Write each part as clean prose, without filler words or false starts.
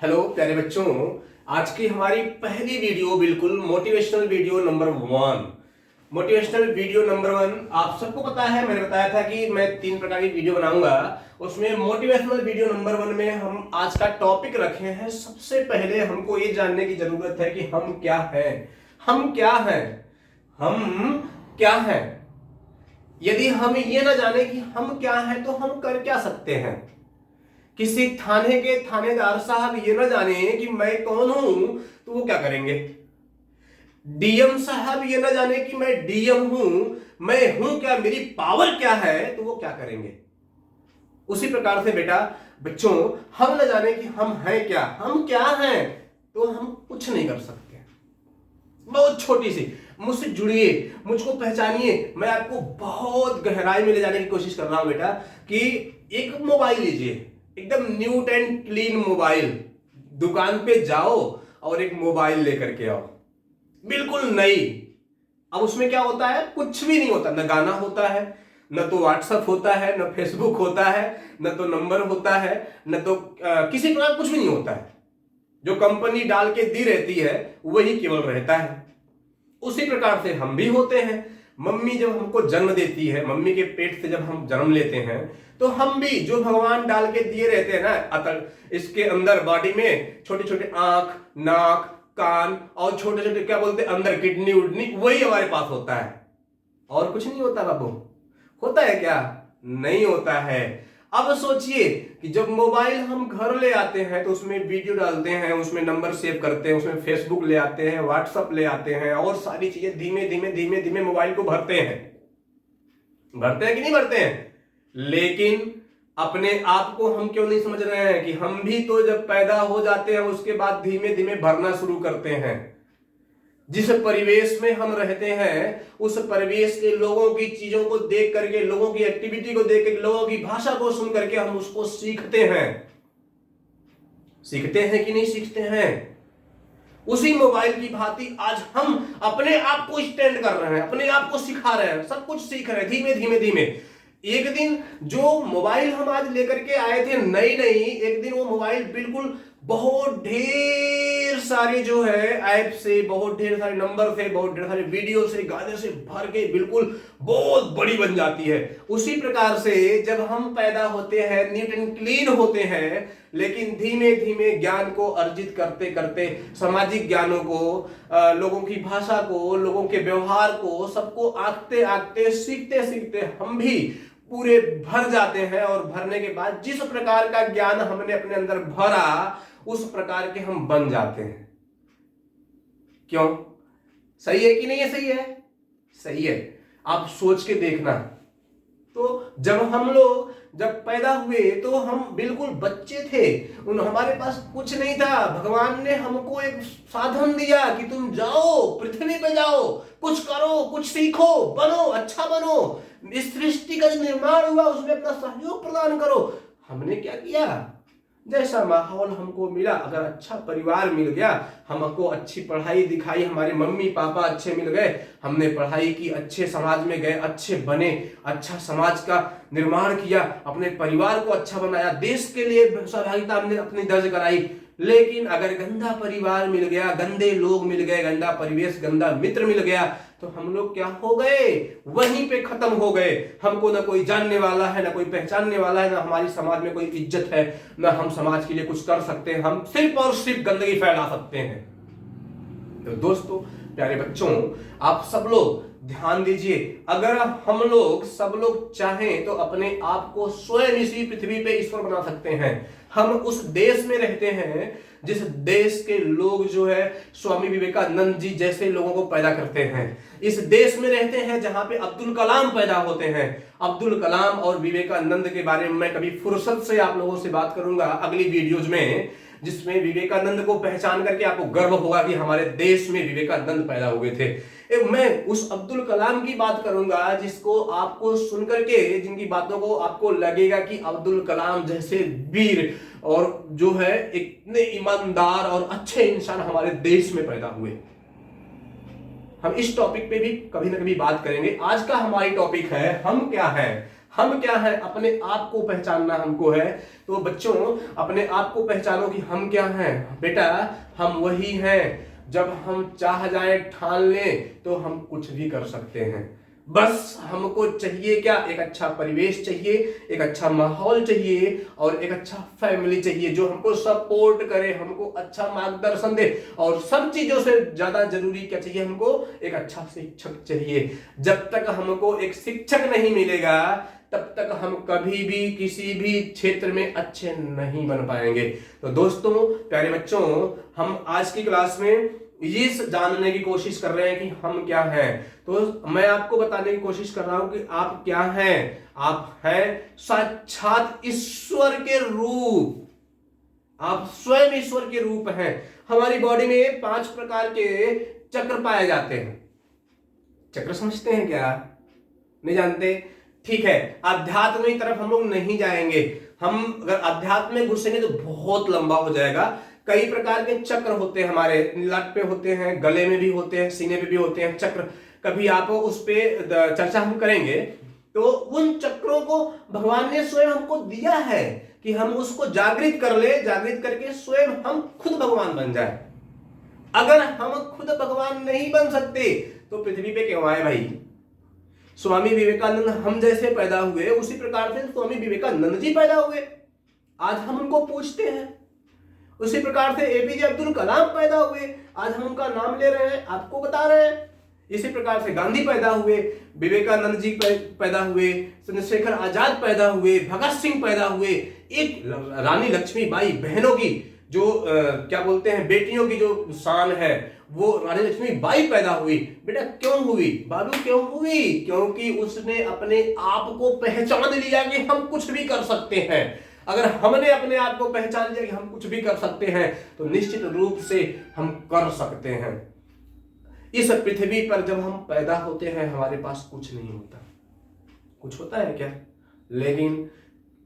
Hello प्यारे बच्चों, आज की हमारी पहली वीडियो बिल्कुल motivational video number 1। Motivational video number 1 आप सबको पता है, मैंने बताया था कि मैं 3 प्रकार की वीडियो बनाऊंगा। उसमें मोटिवेशनल वीडियो नंबर 1 में हम आज का टॉपिक रखे हैं। सबसे पहले हमको ये जानने की जरूरत है कि हम क्या हैं। हम क्या हैं? हम क्या हैं? यदि हम ये ना जाने कि हम क्या हैं तो हम कर क्या सकते हैं। किसी थाने के थानेदार साहब ये ना जाने कि मैं कौन हूं तो वो क्या करेंगे। डीएम साहब ये ना जाने कि मैं डीएम हूं, मैं हूं क्या, मेरी पावर क्या है, तो वो क्या करेंगे। उसी प्रकार से बेटा बच्चों, हम ना जाने कि हम हैं क्या, हम क्या हैं, तो हम कुछ नहीं कर सकते। बहुत छोटी सी, मुझसे जुड़िए, मुझको पहचानिए। मैं आपको बहुत गहराई में ले जाने की कोशिश कर रहा हूं बेटा कि एक मोबाइल लीजिए, एकदम न्यू एंड क्लीन मोबाइल। दुकान पे जाओ और एक मोबाइल लेकर के आओ, बिल्कुल नई। अब उसमें क्या होता है? कुछ भी नहीं होता। न गाना होता है, न तो व्हाट्सएप होता है, न फेसबुक होता है, न तो नंबर होता है, न तो किसी प्रकार कुछ भी नहीं होता है। जो कंपनी डाल के दी रहती है वही केवल रहता है। उसी प्रकार से हम भी होते हैं। मम्मी जब हमको जन्म देती है, मम्मी के पेट से जब हम जन्म लेते हैं, तो हम भी जो भगवान डाल के दिए रहते हैं ना, अतल इसके अंदर बॉडी में छोटे छोटे आंख, नाक, कान और छोटे छोटे क्या बोलते हैं अंदर किडनी उडनी, वही हमारे पास होता है। और कुछ नहीं होता बाबू। होता है क्या? नहीं होता है। अब सोचिए कि जब मोबाइल हम घर ले आते हैं तो उसमें वीडियो डालते हैं, उसमें नंबर सेव करते हैं, उसमें फेसबुक ले आते हैं, व्हाट्सएप ले आते हैं और सारी चीजें धीमे धीमे धीमे धीमे मोबाइल को भरते हैं। भरते हैं कि नहीं भरते हैं? लेकिन अपने आप को हम क्यों नहीं समझ रहे हैं कि हम भी तो जब पैदा हो जाते हैं उसके बाद धीमे धीमे भरना शुरू करते हैं। जिस परिवेश में हम रहते हैं उस परिवेश के लोगों की चीजों को देख करके, लोगों की एक्टिविटी को देख करके, लोगों की भाषा को सुन करके हम उसको सीखते हैं। सीखते हैं कि नहीं सीखते हैं? उसी मोबाइल की भांति आज हम अपने आप को स्टैंड कर रहे हैं, अपने आप को सिखा रहे हैं, सब कुछ सीख रहे हैं धीमे धीमे धीमे। एक दिन जो मोबाइल हम आज लेकर के आए थे नई नई, एक दिन वो मोबाइल बिल्कुल बहुत ढेर सारे जो है ऐप से, बहुत ढेर सारे नंबर से, बहुत ढेर सारे वीडियो से, गाने से भर के बिल्कुल बहुत बड़ी बन जाती है। उसी प्रकार से जब हम पैदा होते हैं, नीट एंड क्लीन होते हैं, लेकिन धीमे धीमे ज्ञान को अर्जित करते करते, सामाजिक ज्ञानों को, लोगों की भाषा को, लोगों के व्यवहार को, सबको आंकते आंकते, सीखते सीखते हम भी पूरे भर जाते हैं। और भरने के बाद जिस प्रकार का ज्ञान हमने अपने अंदर भरा उस प्रकार के हम बन जाते हैं। क्यों? सही है कि नहीं है? सही है, सही है। आप सोच के देखना। तो जब पैदा हुए तो हम बिल्कुल बच्चे थे, हमारे पास कुछ नहीं था। भगवान ने हमको एक साधन दिया कि तुम जाओ, पृथ्वी पे जाओ, कुछ करो, कुछ सीखो, बनो, अच्छा बनो, इस सृष्टि का जो निर्माण हुआ उसमें अपना सहयोग प्रदान करो। हमने क्या किया? जैसा माहौल हमको मिला, अगर अच्छा परिवार मिल गया, हमको अच्छी पढ़ाई दिखाई, हमारे मम्मी पापा अच्छे मिल गए, हमने पढ़ाई की, अच्छे समाज में गए, अच्छे बने, अच्छा समाज का निर्माण किया, अपने परिवार को अच्छा बनाया, देश के लिए सहभागिता हमने अपनी दर्ज कराई। लेकिन अगर गंदा परिवार मिल गया, गंदे लोग मिल गए, गंदा परिवेश, गंदा मित्र मिल गया, तो हम लोग क्या हो गए? वहीं पे खत्म हो गए। हमको ना कोई जानने वाला है, ना कोई पहचानने वाला है, ना हमारी समाज में कोई इज्जत है, ना हम समाज के लिए कुछ कर सकते हैं। हम सिर्फ और सिर्फ गंदगी फैला सकते हैं। तो दोस्तों, प्यारे बच्चों, आप सब लोग ध्यान दीजिए। अगर हम लोग सब लोग चाहें तो अपने आप को स्वयं इसी पृथ्वी पे ईश्वर बना सकते हैं। हम उस देश में रहते हैं जिस देश के लोग जो है स्वामी विवेकानंद जी जैसे लोगों को पैदा करते हैं। इस देश में रहते हैं जहां पे अब्दुल कलाम पैदा होते हैं। अब्दुल कलाम और विवेकानंद के बारे में मैं कभी फुर्सत से आप लोगों से बात करूंगा अगली वीडियोज में, जिसमें विवेकानंद को पहचान करके आपको गर्व होगा कि हमारे देश में विवेकानंद पैदा हुए थे। मैं उस अब्दुल कलाम की बात करूंगा जिसको आपको सुनकर के, जिनकी बातों को आपको लगेगा कि अब्दुल कलाम जैसे वीर और जो है इतने ईमानदार और अच्छे इंसान हमारे देश में पैदा हुए। हम इस टॉपिक पे भी कभी ना कभी बात करेंगे। आज का हमारी टॉपिक है हम क्या हैं। हम क्या है, अपने आप को पहचानना हमको है। तो बच्चों अपने आप को पहचानो कि हम क्या हैं। बेटा हम वही हैं, जब हम चाह जाए ठान लें तो हम कुछ भी कर सकते हैं। बस हमको चाहिए क्या, एक अच्छा परिवेश चाहिए, एक अच्छा माहौल चाहिए और एक अच्छा फैमिली चाहिए जो हमको सपोर्ट करे, हमको अच्छा मार्गदर्शन दे। और सब चीजों से ज्यादा जरूरी क्या चाहिए, हमको एक अच्छा शिक्षक चाहिए। जब तक हमको एक शिक्षक नहीं मिलेगा तब तक हम कभी भी किसी भी क्षेत्र में अच्छे नहीं बन पाएंगे। तो दोस्तों प्यारे बच्चों, हम आज की क्लास में ये जानने की कोशिश कर रहे हैं कि हम क्या हैं। तो मैं आपको बताने की कोशिश कर रहा हूं कि आप क्या हैं। आप हैं साक्षात ईश्वर के रूप, आप स्वयं ईश्वर के रूप हैं। हमारी बॉडी में 5 प्रकार के चक्र पाए जाते हैं। चक्र समझते हैं क्या, नहीं जानते? ठीक है, अध्यात्म की तरफ हम लोग नहीं जाएंगे। हम अगर अध्यात्म में घुसेंगे तो बहुत लंबा हो जाएगा। कई प्रकार के चक्र होते हैं, हमारे लट पे होते हैं, गले में भी होते हैं, सीने पे भी होते हैं चक्र। कभी आप उस पे चर्चा हम करेंगे। तो उन चक्रों को भगवान ने स्वयं हमको दिया है कि हम उसको जागृत कर ले, जागृत करके स्वयं हम खुद भगवान बन जाए। अगर हम खुद भगवान नहीं बन सकते तो पृथ्वी पे क्यों आए भाई? स्वामी विवेकानंद हम जैसे पैदा हुए, उसी प्रकार से स्वामी विवेकानंद जी पैदा हुए, आज हम उनको पूछते हैं। उसी प्रकार से एपीजे अब्दुल कलाम पैदा हुए, आज हम उनका नाम ले रहे हैं, आपको बता रहे हैं। इसी प्रकार से गांधी पैदा हुए, विवेकानंद जी पैदा हुए, चंद्रशेखर आजाद पैदा हुए, भगत सिंह पैदा हुए, एक रानी लक्ष्मीबाई, बहनों की जो क्या बोलते हैं, बेटियों की जो शान है, वो रानी लक्ष्मीबाई पैदा हुई। बेटा क्यों हुई बाबू, क्यों हुई? क्योंकि उसने अपने आप को पहचान लिया कि हम कुछ भी कर सकते हैं। अगर हमने अपने आप को पहचान लिया कि हम कुछ भी कर सकते हैं तो निश्चित रूप से हम कर सकते हैं। इस पृथ्वी पर जब हम पैदा होते हैं हमारे पास कुछ नहीं होता। कुछ होता है क्या? लेकिन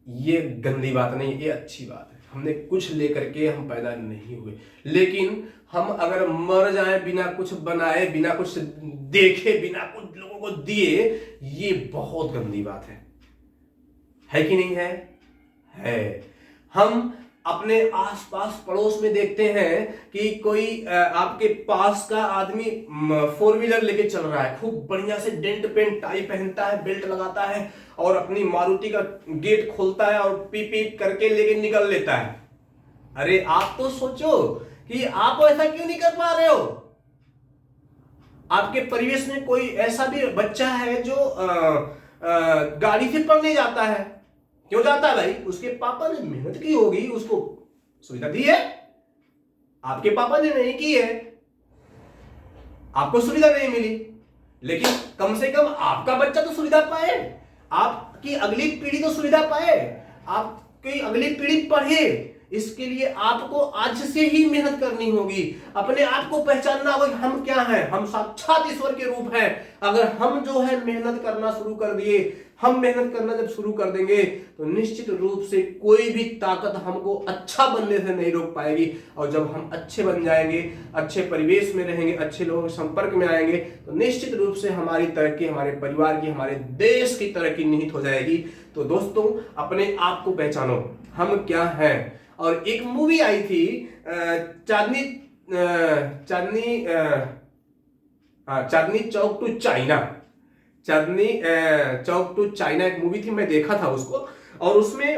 ये गंदी बात नहीं, ये अच्छी बात है। हमने कुछ लेकर के हम पैदा नहीं हुए, लेकिन हम अगर मर जाएं बिना कुछ बनाए, बिना कुछ देखे, बिना कुछ लोगों को दिए, ये बहुत गंदी बात है कि नहीं है? हम अपने आसपास पड़ोस में देखते हैं कि कोई आपके पास का आदमी 4 व्हीलर लेके चल रहा है, खूब बढ़िया से डेंट पेंट टाई पहनता है, बेल्ट लगाता है और अपनी मारुति का गेट खोलता है और पी पी करके लेके निकल लेता है। अरे आप तो सोचो कि आप ऐसा क्यों नहीं कर पा रहे हो? आपके परिवेश में कोई ऐसा भी बच्चा है जो गाड़ी से पढ़ने जाता है। क्यों जाता है भाई? उसके पापा ने मेहनत की होगी, उसको सुविधा दी है। आपके पापा ने नहीं की है, आपको सुविधा नहीं मिली, लेकिन कम से कम आपका बच्चा तो सुविधा पाए, आपकी अगली पीढ़ी तो सुविधा पाए, आपकी अगली पीढ़ी पढ़े। इसके लिए आपको आज से ही मेहनत करनी होगी, अपने आप को पहचानना होगा कि हम क्या हैं। हम साक्षात ईश्वर के रूप हैं। अगर हम जो है मेहनत करना शुरू कर दिए, हम मेहनत करना जब शुरू कर देंगे तो निश्चित रूप से कोई भी ताकत हमको अच्छा बनने से नहीं रोक पाएगी। और जब हम अच्छे बन जाएंगे, अच्छे परिवेश में रहेंगे, अच्छे लोगों के संपर्क में आएंगे तो निश्चित रूप से हमारी तरक्की, हमारे परिवार की, हमारे देश की तरक्की निहित हो जाएगी। तो दोस्तों अपने आप को पहचानो, हम क्या हैं। और एक मूवी आई थी Chandni Chowk to China, Chandni Chowk to China एक मूवी थी, मैं देखा था उसको। और उसमें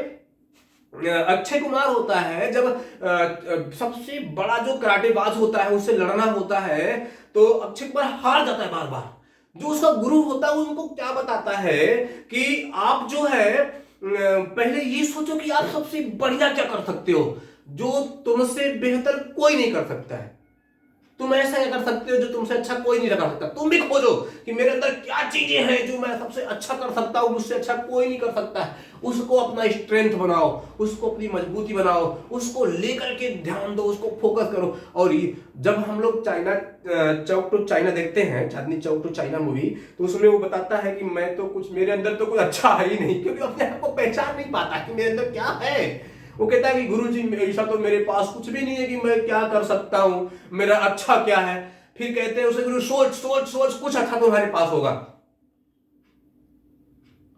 अक्षय कुमार होता है, जब सबसे बड़ा जो कराटेबाज होता है उससे लड़ना होता है तो अक्षय कुमार हार जाता है बार बार। जो उसका गुरु होता है वो उनको क्या बताता है कि आप जो है पहले ये सोचो कि आप सबसे बढ़िया क्या कर सकते हो, जो तुमसे बेहतर कोई नहीं कर सकता है। तुम ऐसा क्या कर सकते हो जो तुमसे अच्छा कोई नहीं कर सकता। तुम भी खोजो कि मेरे अंदर क्या चीजें हैं जो मैं सबसे अच्छा कर सकता हूं, मुझसे अच्छा कोई नहीं कर सकता है। उसको अपना स्ट्रेंथ बनाओ, उसको अपनी मजबूती बनाओ, उसको लेकर के ध्यान दो, उसको फोकस करो। और जब हम लोग चाइना चौक टू चाइना देखते हैं, चांदनी चौक टू चाइना मूवी, तो उसमें वो बताता है कि मैं तो कुछ, मेरे अंदर तो कुछ अच्छा है ही नहीं, क्योंकि अपने आप को पहचान नहीं पाता कि मेरे अंदर क्या है। वो कहता है कि गुरुजी ऐसा तो मेरे पास कुछ भी नहीं है कि मैं क्या कर सकता हूं, मेरा अच्छा क्या है। फिर कहते हैं उसे गुरु सोच सोच सोच, कुछ अच्छा तुम्हारे पास होगा।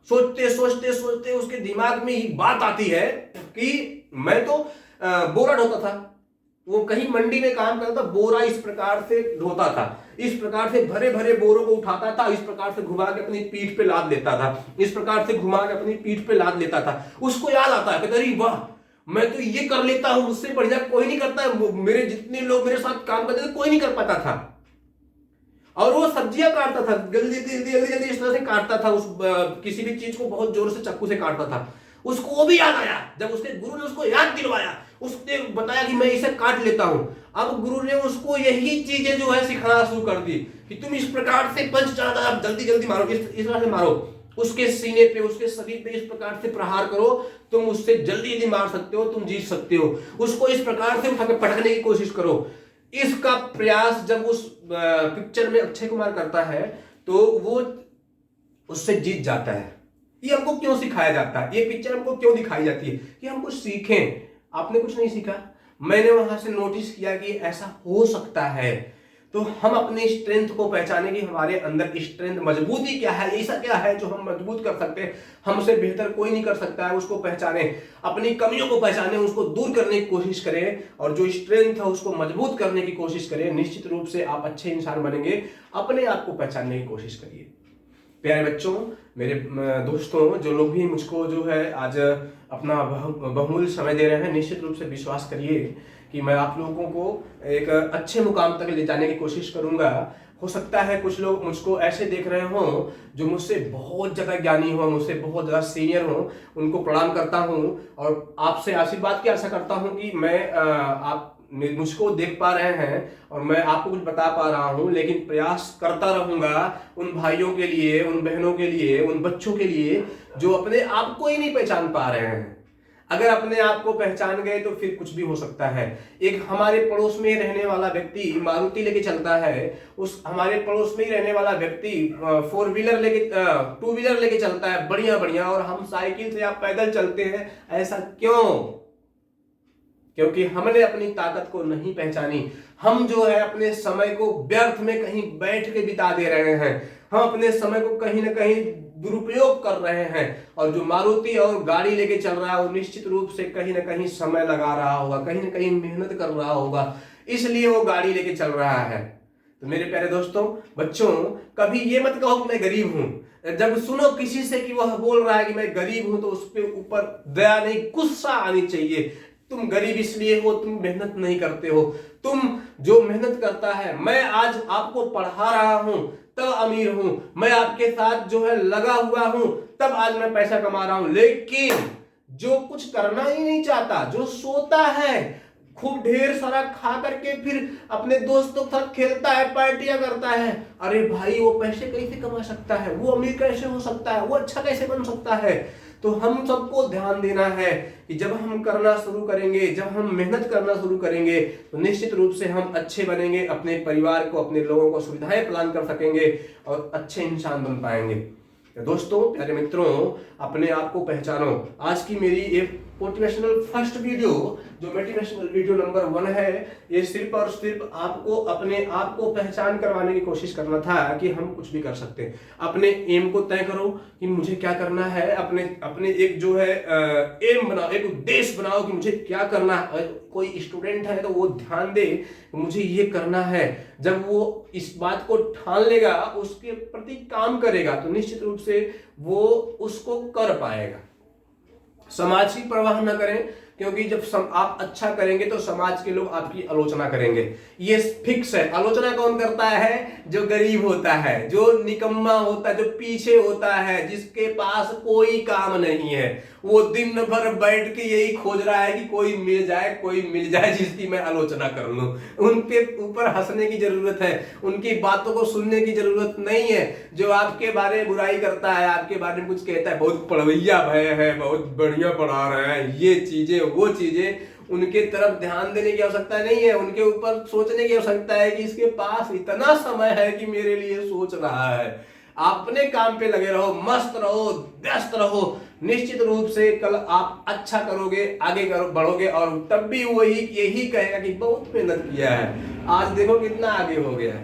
सोचते सोचते सोचते उसके दिमाग में एक बात आती है कि मैं तो बोरा ढोता था, वो कहीं मंडी में काम करता, बोरा इस प्रकार से ढोता था, इस प्रकार से भरे भरे बोरों को उठाता था, इस प्रकार से घुमा के अपनी पीठ पे लाद लेता था, इस प्रकार से घुमा के अपनी पीठ पे लाद लेता था। उसको याद आता है, अरे वाह मैं तो ये कर लेता हूं, मुझसे बढ़िया कोई नहीं करता है, मेरे जितने लोग मेरे साथ काम करते थे कोई नहीं कर पाता था। और वो सब्जियां काटता था, जल्दी जल्दी जल्दी जल्दी इस तरह से काटता था, उस किसी भी चीज को बहुत जोर से चाकू से काटता था। उसको वो भी याद आया, जब उसके गुरु ने उसको याद दिलवाया, उसने बताया कि मैं इसे काट लेता हूं। अब गुरु ने उसको यही चीजें जो है सिखाना शुरू कर दी कि तुम इस प्रकार से पंच चाहता, जल्दी जल्दी मारो, इस तरह से मारो, उसके सीने पे, उसके शरीर पे इस प्रकार से प्रहार करो, तुम उससे जल्दी जल्दी मार सकते हो, तुम जीत सकते हो। उसको इस प्रकार से उठा के पटकने की कोशिश करो। इसका प्रयास जब उस पिक्चर में अक्षय कुमार करता है तो वो उससे जीत जाता है। ये हमको क्यों सिखाया जाता है, ये पिक्चर हमको क्यों दिखाई जाती है कि हम कुछ सीखें। आपने कुछ नहीं सीखा, मैंने वहां से नोटिस किया कि ऐसा हो सकता है। तो हम अपनी स्ट्रेंथ को पहचाने कि हमारे अंदर स्ट्रेंथ, मजबूती क्या है, ऐसा क्या है जो हम मजबूत कर सकते हैं, हमसे बेहतर कोई नहीं कर सकता है, उसको पहचाने, अपनी कमियों को पहचाने, उसको दूर करने की कोशिश करें और जो स्ट्रेंथ है उसको मजबूत करने की कोशिश करें। निश्चित रूप से आप अच्छे इंसान बनेंगे। अपने आप को पहचानने की कोशिश करिए। प्यारे बच्चों, मेरे दोस्तों, जो लोग भी मुझको जो है आज अपना बहुमूल्य समय दे रहे हैं, निश्चित रूप से विश्वास करिए कि मैं आप लोगों को एक अच्छे मुकाम तक ले जाने की कोशिश करूंगा। हो सकता है कुछ लोग मुझको ऐसे देख रहे हों जो मुझसे बहुत ज़्यादा ज्ञानी हो, मुझसे बहुत ज़्यादा सीनियर हो, उनको प्रणाम करता हूं और आपसे आशीर्वाद की आशा करता हूं कि मैं आप मुझको देख पा रहे हैं और मैं आपको कुछ बता पा रहा हूं, लेकिन प्रयास करता रहूंगा उन भाइयों के लिए, उन बहनों के लिए, उन बच्चों के लिए जो अपने आप को ही नहीं पहचान पा रहे हैं। अगर अपने आप को पहचान गए तो फिर कुछ भी हो सकता है। एक हमारे पड़ोस में रहने वाला व्यक्ति मारुति लेके चलता है, उस हमारे पड़ोस में ही रहने वाला व्यक्ति 4 व्हीलर लेके 2 व्हीलर लेके चलता है बढ़िया बढ़िया, और हम साइकिल से या पैदल चलते हैं। ऐसा क्यों? क्योंकि हमने अपनी ताकत को नहीं पहचानी। हम जो है अपने समय को व्यर्थ में कहीं बैठ के बिता दे रहे हैं, हम अपने समय को कहीं ना कहीं दुरुपयोग कर रहे हैं। और जो मारुति और गाड़ी लेके चल रहा है वो निश्चित रूप से कहीं ना कहीं समय लगा रहा होगा, कहीं ना कहीं मेहनत कर रहा होगा, इसलिए वो गाड़ी लेके चल रहा है। तो मेरे प्यारे दोस्तों, बच्चों, कभी ये मत कहो कि मैं गरीब हूं। जब सुनो किसी से कि वह बोल रहा है कि मैं गरीब हूं तो उस पर ऊपर दया नहीं, गुस्सा आनी चाहिए। तुम गरीब इसलिए हो, तुम मेहनत नहीं करते हो। तुम जो मेहनत करता है, मैं आज आपको पढ़ा रहा हूं तब अमीर हूं, मैं आपके साथ जो है लगा हुआ हूं तब आज मैं पैसा कमा रहा हूं। लेकिन जो कुछ करना ही नहीं चाहता, जो सोता है, खूब ढेर सारा खा करके फिर अपने दोस्तों के साथ खेलता है, पार्टियां करता है, अरे भाई वो पैसे कैसे कमा सकता है, वो अमीर कैसे हो सकता है, वो अच्छा कैसे बन सकता है। तो हम सबको ध्यान देना है कि जब हम करना शुरू करेंगे, जब हम मेहनत करना शुरू करेंगे तो निश्चित रूप से हम अच्छे बनेंगे, अपने परिवार को, अपने लोगों को सुविधाएं प्रदान कर सकेंगे और अच्छे इंसान बन पाएंगे। तो दोस्तों, प्यारे मित्रों, अपने आप को पहचानो। आज की मेरी एक मोटिवेशनल फर्स्ट वीडियो, जो मोटिवेशनल वीडियो नंबर 1 है, ये सिर्फ और सिर्फ आपको अपने आप को पहचान करवाने की कोशिश करना था कि हम कुछ भी कर सकते हैं। अपने एम को तय करो कि मुझे क्या करना है, अपने एक जो है एम बनाओ, एक उद्देश्य बनाओ कि मुझे क्या करना है। कोई स्टूडेंट है तो वो ध्यान दे मुझे ये करना है। जब वो इस बात को ठान लेगा, उसके प्रति काम करेगा, तो निश्चित रूप से वो उसको कर पाएगा। समाज की परवाह न करें, क्योंकि जब आप अच्छा करेंगे तो समाज के लोग आपकी आलोचना करेंगे, ये फिक्स है। आलोचना कौन करता है? जो गरीब होता है, जो निकम्मा होता है, जो पीछे होता है, जिसके पास कोई काम नहीं है। वो दिन भर बैठ के यही खोज रहा है कि कोई मिल जाए जिसकी मैं आलोचना कर लूं। उनके ऊपर हंसने की जरूरत है, उनकी बातों को सुनने की जरूरत नहीं है। जो आपके बारे में बुराई करता है, आपके बारे में कुछ कहता है, बहुत पढ़वैया भय है, बहुत बढ़िया पढ़ा रहे हैं, ये चीजें वो चीजें, उनके तरफ ध्यान देने की आवश्यकता नहीं है। उनके ऊपर सोचने की आवश्यकता है कि इसके पास इतना समय है कि मेरे लिए सोच रहा है। अपने काम पे लगे रहो, मस्त रहो, व्यस्त रहो। निश्चित रूप से कल आप अच्छा करोगे, आगे बढ़ोगे और तब भी वही यही कहेगा कि बहुत मेहनत किया है, आज देखो कितना आगे हो गया है।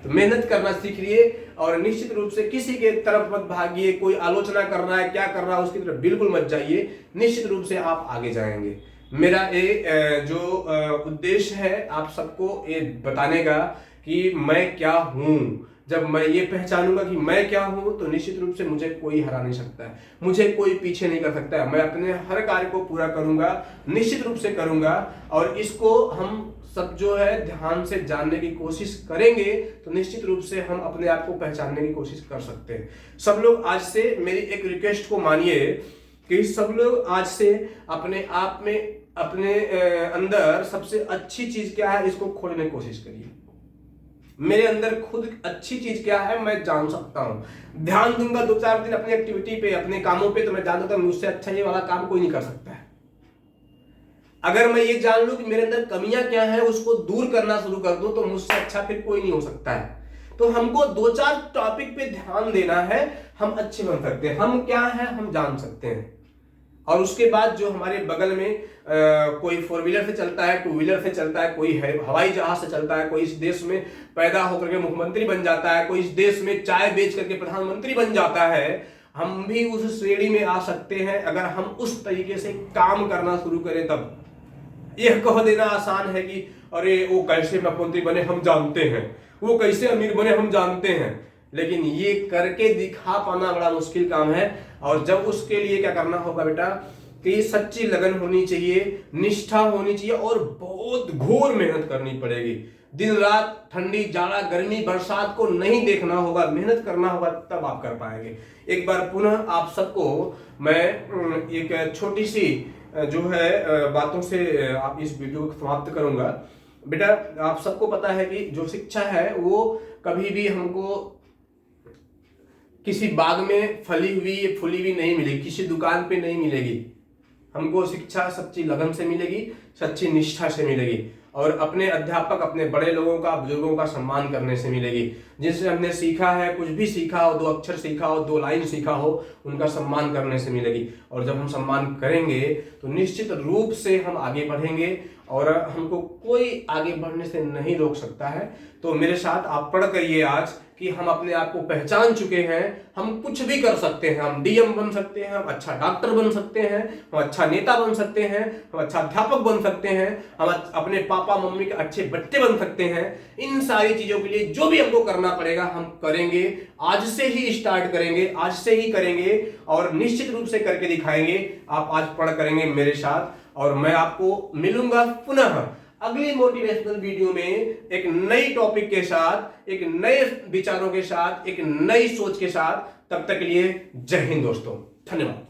तो मेहनत करना सीखिए, और निश्चित रूप से किसी के तरफ मत भागिए। कोई आलोचना कर रहा है, क्या कर रहा है, उसकी तरफ बिल्कुल मत जाइए। निश्चित रूप से आप आगे जाएंगे। मेरा ये जो उद्देश्य है आप सबको ये बताने का कि मैं क्या हूं। जब मैं ये पहचानूंगा कि मैं क्या हूं तो निश्चित रूप से मुझे कोई हरा नहीं सकता है, मुझे कोई पीछे नहीं कर सकता है। मैं अपने हर कार्य को पूरा करूंगा, निश्चित रूप से करूंगा। और इसको हम सब जो है ध्यान से जानने की कोशिश करेंगे तो निश्चित रूप से हम अपने आप को पहचानने की कोशिश कर सकते हैं। सब लोग आज से मेरी एक रिक्वेस्ट को मानिए कि सब लोग आज से अपने आप में, अपने अंदर सबसे अच्छी चीज क्या है इसको खोजने की कोशिश करिए। मेरे अंदर खुद अच्छी चीज क्या है मैं जान सकता हूं। ध्यान दूंगा 2-4 दिन अपनी एक्टिविटी पे, अपने कामों पे, तो मैं जान सकता हूं मुझसे अच्छा ये वाला काम कोई नहीं कर सकता है। अगर मैं ये जान लूं कि मेरे अंदर कमियां क्या है उसको दूर करना शुरू कर दूं तो मुझसे अच्छा फिर कोई नहीं हो सकता है। तो हमको 2-4 टॉपिक पे ध्यान देना है, हम अच्छे बन सकते हैं। हम क्या है हम जान सकते हैं। और उसके बाद जो हमारे बगल में कोई 4 व्हीलर से चलता है, 2 व्हीलर से चलता है, कोई हवाई जहाज से चलता है, कोई इस देश में पैदा होकर के मुख्यमंत्री बन जाता है, कोई इस देश में चाय बेच करके प्रधानमंत्री बन जाता है, हम भी उस श्रेणी में आ सकते हैं अगर हम उस तरीके से काम करना शुरू करें। तब यह कह देना आसान है कि अरे वो कैसे मुख्यमंत्री बने हम जानते हैं, वो कैसे अमीर बने हम जानते हैं, लेकिन ये करके दिखा पाना बड़ा मुश्किल काम है। और जब उसके लिए क्या करना होगा बेटा कि सच्ची लगन होनी चाहिए, निष्ठा होनी चाहिए और बहुत घोर मेहनत करनी पड़ेगी। दिन रात, ठंडी, जाड़ा, गर्मी, बरसात को नहीं देखना होगा, मेहनत करना होगा, तब आप कर पाएंगे। एक बार पुनः आप सबको मैं एक छोटी सी जो है बातों से आप इस वीडियो को समाप्त करूंगा। बेटा आप सबको पता है कि जो शिक्षा है वो कभी भी हमको किसी बाग में फली हुई फूली हुई नहीं मिलेगी, किसी दुकान पे नहीं मिलेगी। हमको शिक्षा सच्ची लगन से मिलेगी, सच्ची निष्ठा से मिलेगी और अपने अध्यापक, अपने बड़े लोगों का, बुजुर्गों का सम्मान करने से मिलेगी। जिनसे हमने सीखा है, कुछ भी सीखा हो, 2 अक्षर सीखा हो, 2 लाइन सीखा हो, उनका सम्मान करने से मिलेगी। और जब हम सम्मान करेंगे तो निश्चित रूप से हम आगे बढ़ेंगे और हमको कोई आगे बढ़ने से नहीं रोक सकता है। तो मेरे साथ आप पढ़ करिए आज कि हम अपने आप को पहचान चुके हैं, हम कुछ भी कर सकते हैं। हम डीएम बन सकते हैं, हम अच्छा डॉक्टर बन सकते हैं, हम अच्छा नेता बन सकते हैं, हम अच्छा अध्यापक बन सकते हैं, हम अपने पापा मम्मी के अच्छे बच्चे बन सकते हैं। इन सारी चीजों के लिए जो भी हमको करना पड़ेगा हम करेंगे। आज से ही स्टार्ट करेंगे, आज से ही करेंगे और निश्चित रूप से करके दिखाएंगे। आप आज पढ़ करेंगे मेरे साथ और मैं आपको मिलूंगा पुनः अगली मोटिवेशनल वीडियो में एक नई टॉपिक के साथ, एक नए विचारों के साथ, एक नई सोच के साथ। तब तक के लिए जय हिंद दोस्तों, धन्यवाद।